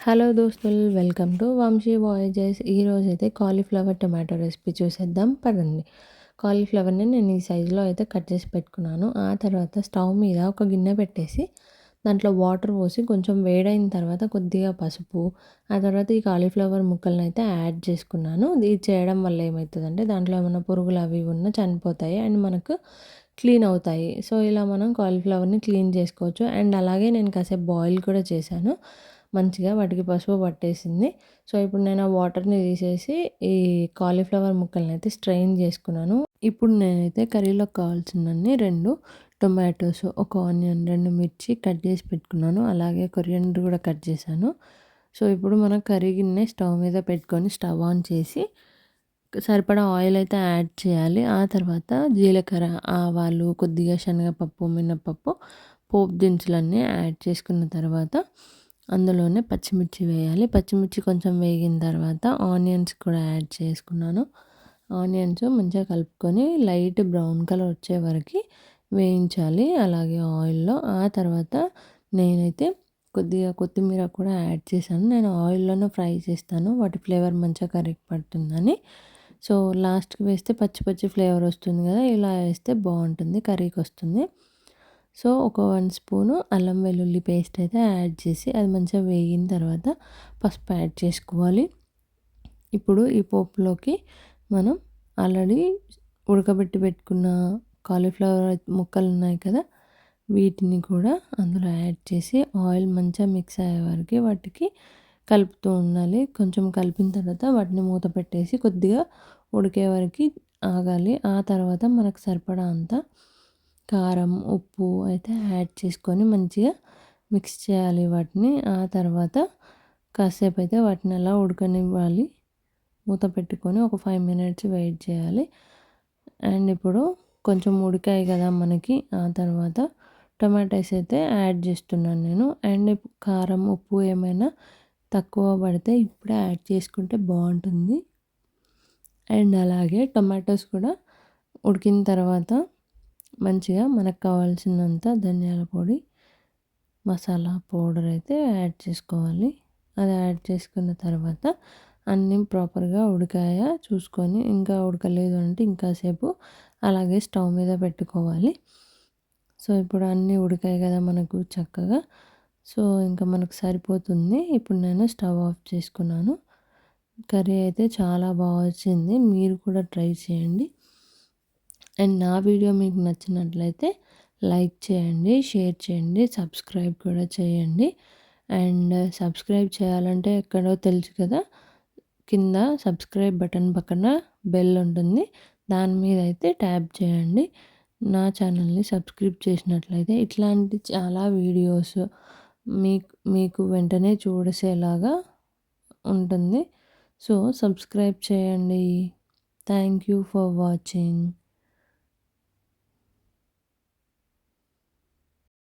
Hello దోస్తులు, welcome to Vamsi voyages. ఈరోజైతే cauliflower tomato recipe చూసేద్దాం పదండి. కాలీఫ్లవర్ని నేను ఈ సైజులో అయితే కట్ చేసి పెట్టుకున్నాను. ఆ తర్వాత స్టవ్ మీద ఒక గిన్నె పెట్టేసి దాంట్లో వాటర్ పోసి కొంచెం వేడైన తర్వాత కొద్దిగా పసుపు, ఆ తర్వాత ఈ కాలీఫ్లవర్ ముక్కలను అయితే యాడ్ చేసుకున్నాను. ఇది చేయడం వల్ల ఏమవుతుందంటే దాంట్లో ఏమైనా పురుగులు అవి ఉన్నా చనిపోతాయి అండ్ మనకు క్లీన్ అవుతాయి. సో ఇలా మనం కాలీఫ్లవర్ని క్లీన్ చేసుకోవచ్చు. అండ్ అలాగే నేను కాసేపు బాయిల్ కూడా చేశాను. మంచిగా వాటికి పసుపు పట్టేసింది. సో ఇప్పుడు నేను ఆ వాటర్ని తీసేసి ఈ కాలీఫ్లవర్ ముక్కల్ని అయితే స్ట్రెయిన్ చేసుకున్నాను. ఇప్పుడు నేనైతే కర్రీలోకి కావాల్సినన్ని 2 టొమాటోస్, ఒక ఆనియన్, 2 మిర్చి కట్ చేసి పెట్టుకున్నాను. అలాగే కొరియండర్ కూడా కట్ చేశాను. సో ఇప్పుడు మనం కర్రీ గిన్నె స్టవ్ మీద పెట్టుకొని స్టవ్ ఆన్ చేసి సరిపడా ఆయిల్ అయితే యాడ్ చేయాలి. ఆ తర్వాత జీలకర్ర, ఆవాలు, కొద్దిగా శనగపప్పు, మినపప్పు, పోపు దినుసులన్నీ యాడ్ చేసుకున్న తర్వాత అందులోనే పచ్చిమిర్చి వేయాలి. పచ్చిమిర్చి కొంచెం వేగిన తర్వాత ఆనియన్స్ కూడా యాడ్ చేసుకున్నాను. ఆనియన్స్ మంచిగా కలుపుకొని లైట్ బ్రౌన్ కలర్ వచ్చే వరకు వేయించాలి అలాగే ఆయిల్లో. ఆ తర్వాత నేనైతే కొద్దిగా కొత్తిమీర కూడా యాడ్ చేశాను. నేను ఆయిల్లోనే ఫ్రై చేస్తాను, వాటి ఫ్లేవర్ మంచిగా కర్రీకి పడుతుందని. సో లాస్ట్కి వేస్తే పచ్చి పచ్చి ఫ్లేవర్ వస్తుంది కదా, ఇలా వేస్తే బాగుంటుంది, కర్రీకి వస్తుంది. సో ఒక 1 స్పూను అల్లం వెల్లుల్లి పేస్ట్ అయితే యాడ్ చేసి అది మంచిగా వేగిన తర్వాత పసుపు యాడ్ చేసుకోవాలి. ఇప్పుడు ఈ పోపులోకి మనం ఆల్రెడీ ఉడకబెట్టి పెట్టుకున్న కాలీఫ్లవర్ ముక్కలు ఉన్నాయి కదా, వీటిని కూడా అందులో యాడ్ చేసి ఆయిల్ మంచిగా మిక్స్ అయ్యే వరకు వాటికి కలుపుతూ ఉండాలి. కొంచెం కలిపిన తర్వాత వాటిని మూత పెట్టేసి కొద్దిగా ఉడికే వరకు ఆగాలి. ఆ తర్వాత మనకు సరిపడా అంత కారం, ఉప్పు అయితే యాడ్ చేసుకొని మంచిగా మిక్స్ చేయాలి వాటిని. ఆ తర్వాత కాసేపు అయితే వాటిని అలా ఉడకనివ్వాలి. మూత పెట్టుకొని ఒక 5 మినిట్స్ వెయిట్ చేయాలి. అండ్ ఇప్పుడు కొంచెం ఉడికాయి కదా మనకి, ఆ తర్వాత టొమాటోస్ అయితే యాడ్ చేస్తున్నాను నేను. అండ్ కారం, ఉప్పు ఏమైనా తక్కువ పడితే ఇప్పుడే యాడ్ చేసుకుంటే బాగుంటుంది. అండ్ అలాగే టొమాటోస్ కూడా ఉడికిన తర్వాత మంచిగా మనకు కావాల్సినంత ధనియాల పొడి, మసాలా పౌడర్ అయితే యాడ్ చేసుకోవాలి. అది యాడ్ చేసుకున్న తర్వాత అన్నీ ప్రాపర్గా ఉడికాయా చూసుకొని, ఇంకా ఉడకలేదు అంటే ఇంకాసేపు అలాగే స్టవ్ మీద పెట్టుకోవాలి. సో ఇప్పుడు అన్నీ ఉడికాయి కదా మనకు చక్కగా. సో ఇంకా మనకు సరిపోతుంది. ఇప్పుడు నేను స్టవ్ ఆఫ్ చేసుకున్నాను. కర్రీ అయితే చాలా బాగా వచ్చింది, మీరు కూడా ట్రై చేయండి. అండ్ నా వీడియో మీకు నచ్చినట్లయితే లైక్ చేయండి, షేర్ చేయండి, సబ్స్క్రైబ్ కూడా చేయండి. అండ్ సబ్స్క్రైబ్ చేయాలంటే ఎక్కడో తెలుసు కదా, కింద సబ్స్క్రైబ్ బటన్ పక్కన బెల్ ఉంటుంది, దాని మీద అయితే ట్యాప్ చేయండి. నా ఛానల్ని సబ్స్క్రైబ్ చేసినట్లయితే ఇట్లాంటి చాలా వీడియోస్ మీకు వెంటనే చూసేలాగా ఉంటుంది. సో సబ్స్క్రైబ్ చేయండి. Thank you for watching.